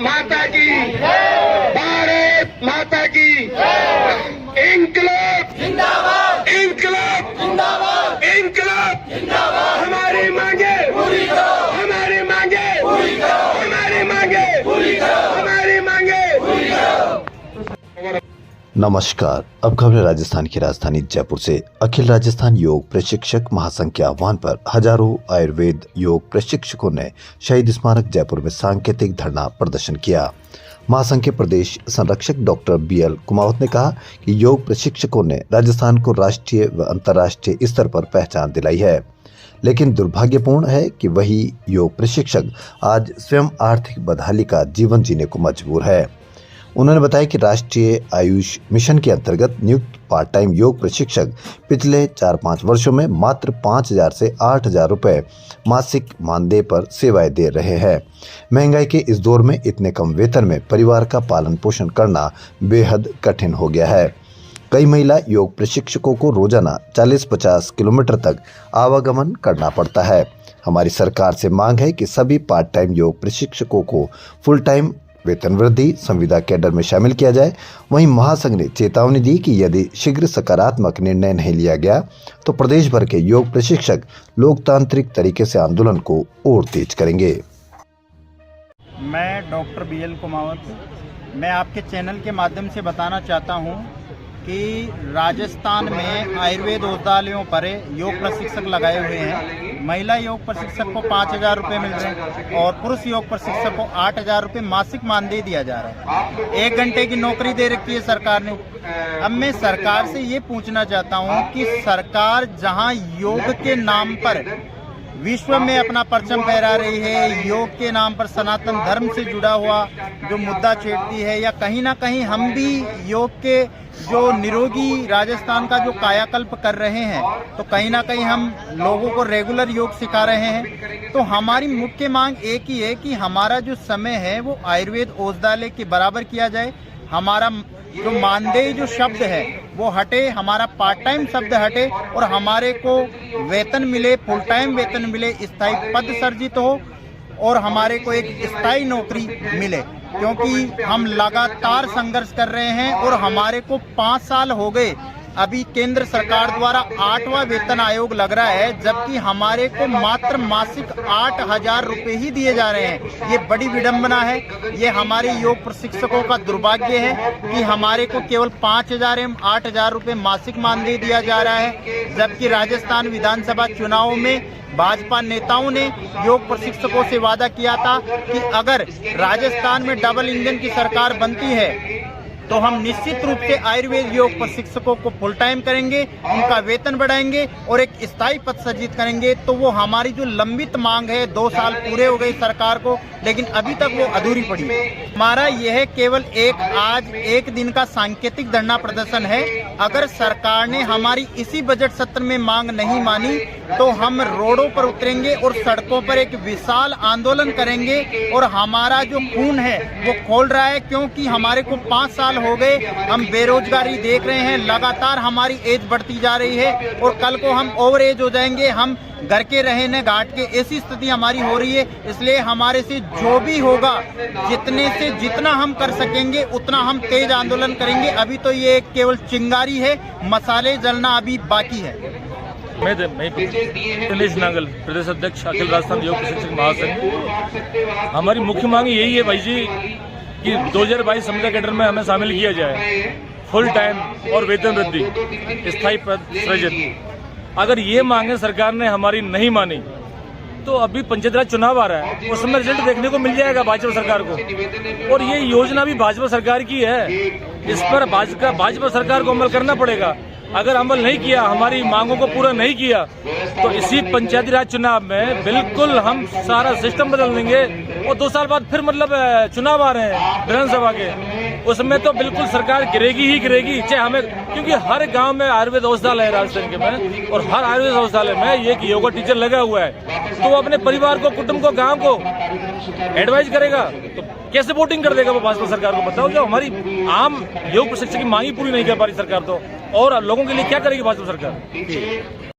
माता की, भारत माता की, इंकलाब जिंदाबाद, इंकलाब जिंदाबाद, इंकलाब जिंदाबाद। हमारी मांगे पूरी करो, हमारी मांगे पूरी करो, हमारी मांगे पूरी करो, हमारी मांगे पूरी करो। नमस्कार। अब खबरें राजस्थान की राजधानी जयपुर से। अखिल राजस्थान योग प्रशिक्षक महासंघ के आह्वान पर हजारों आयुर्वेद योग प्रशिक्षकों ने शहीद स्मारक जयपुर में सांकेतिक धरना प्रदर्शन किया। महासंघ के प्रदेश संरक्षक डॉक्टर BL कुमावत ने कहा कि योग प्रशिक्षकों ने राजस्थान को राष्ट्रीय व अंतर्राष्ट्रीय स्तर पर पहचान दिलाई है, लेकिन दुर्भाग्यपूर्ण है कि वही योग प्रशिक्षक आज स्वयं आर्थिक बदहाली का जीवन जीने को मजबूर है। उन्होंने बताया कि राष्ट्रीय आयुष मिशन के अंतर्गत नियुक्त पार्ट टाइम योग प्रशिक्षक पिछले 4-5 वर्षों में मात्र 5,000 से 8,000 रुपए मासिक मानदेय पर सेवाएं दे रहे हैं। महंगाई के इस दौर में इतने कम वेतन में परिवार का पालन पोषण करना बेहद कठिन हो गया है। कई महिला योग प्रशिक्षकों को रोजाना 40-50 किलोमीटर तक आवागमन करना पड़ता है। हमारी सरकार से मांग है कि सभी पार्ट टाइम योग प्रशिक्षकों को फुल टाइम वेतन वृद्धि संविदा कैडर में शामिल किया जाए। वहीं महासंघ ने चेतावनी दी कि यदि शीघ्र सकारात्मक निर्णय नहीं लिया गया तो प्रदेश भर के योग प्रशिक्षक लोकतांत्रिक तरीके से आंदोलन को और तेज करेंगे। मैं डॉक्टर BL कुमावत, मैं आपके चैनल के माध्यम से बताना चाहता हूं कि राजस्थान में आयुर्वेद औषधालयों पर योग प्रशिक्षक लगाए हुए हैं। महिला योग प्रशिक्षक को 5,000 रुपये मिल रहे हैं और पुरुष योग प्रशिक्षक को 8,000 रुपये मासिक मानदेय दिया जा रहा है। 1 घंटे की नौकरी दे रखी है सरकार ने। अब मैं सरकार से ये पूछना चाहता हूँ कि सरकार जहाँ योग के नाम पर विश्व में अपना परचम फहरा रही है, योग के नाम पर सनातन धर्म से जुड़ा हुआ जो मुद्दा छेड़ती है, या कहीं ना कहीं हम भी योग के जो निरोगी राजस्थान का जो कायाकल्प कर रहे हैं, तो कहीं ना कहीं हम लोगों को रेगुलर योग सिखा रहे हैं। तो हमारी मुख्य मांग एक ही है कि हमारा जो समय है वो आयुर्वेद औषधालय के बराबर किया जाए। हमारा जो मानदेय जो शब्द है वो हटे, हमारा पार्ट टाइम शब्द हटे और हमारे को वेतन मिले, फुल टाइम वेतन मिले, स्थायी पद सर्जित हो और हमारे को एक स्थायी नौकरी मिले, क्योंकि हम लगातार संघर्ष कर रहे हैं और हमारे को 5 साल हो गए। अभी केंद्र सरकार द्वारा 8वां वेतन आयोग लग रहा है, जबकि हमारे को मात्र मासिक 8,000 रुपये ही दिए जा रहे हैं। ये बड़ी विडंबना है। ये हमारे योग प्रशिक्षकों का दुर्भाग्य है कि हमारे को केवल 5,000 एवं 8,000 रुपये मासिक मानदेय दिया जा रहा है, जबकि राजस्थान विधानसभा चुनाव में भाजपा नेताओं ने योग प्रशिक्षकों से वादा किया था कि अगर राजस्थान में डबल इंजन की सरकार बनती है तो हम निश्चित रूप से आयुर्वेद योग प्रशिक्षकों को फुल टाइम करेंगे, उनका वेतन बढ़ाएंगे और एक स्थायी पद सृजित करेंगे। तो वो हमारी जो लंबित मांग है, 2 साल पूरे हो गए सरकार को, लेकिन अभी तक वो अधूरी पड़ी है। हमारा यह केवल आज एक दिन का सांकेतिक धरना प्रदर्शन है। अगर सरकार ने हमारी इसी बजट सत्र में मांग नहीं मानी तो हम रोडों पर उतरेंगे और सड़कों पर एक विशाल आंदोलन करेंगे। और हमारा जो खून है वो खोल रहा है, क्योंकि हमारे को 5 साल हो गए, हम बेरोजगारी देख रहे हैं, लगातार हमारी एज बढ़ती जा रही है और कल को हम ओवर एज हो जाएंगे, हम घर के रहने घाट के, ऐसी स्थिति हमारी हो रही है। इसलिए हमारे से जो भी होगा, जितने से जितना हम कर सकेंगे उतना हम तेज आंदोलन करेंगे। अभी तो ये केवल चिंगारी है, मसाले जलना अभी बाकी है। मैं दिनेश नांगल, प्रदेश अध्यक्ष अखिल राजस्थान योग प्रशिक्षक महासंघ। हमारी मुख्य मांग यही है भाई जी कि 2022 संविदा कैडर में हमें शामिल किया जाए, फुल टाइम और वेतन वृद्धि, स्थायी पद सृजित। अगर ये मांगे सरकार ने हमारी नहीं मानी तो अभी पंचायत राज चुनाव आ रहा है, उसमें रिजल्ट देखने को मिल जाएगा भाजपा सरकार को। और ये योजना भी भाजपा सरकार की है, इस पर भाजपा सरकार को अमल करना पड़ेगा। अगर अमल नहीं किया, हमारी मांगों को पूरा नहीं किया, तो इसी पंचायती राज चुनाव में बिल्कुल हम सारा सिस्टम बदल देंगे। और 2 साल बाद फिर मतलब चुनाव आ रहे हैं विधानसभा के, उसमें तो बिल्कुल सरकार गिरेगी ही गिरेगी, चाहे हमें, क्योंकि हर गांव में आयुर्वेद औषधालय है राजस्थान के में, और हर आयुर्वेद औषधालय में एक योगा टीचर लगा हुआ है। तो वो अपने परिवार को, कुटुंब को, गांव को एडवाइज करेगा तो कैसे वोटिंग कर देगा वो भाजपा सरकार को? बताओ, जो हमारी आम योग प्रशिक्षक की मांग ही पूरी नहीं कर पा रही सरकार, तो और लोगों के लिए क्या करेगी भाजपा सरकार?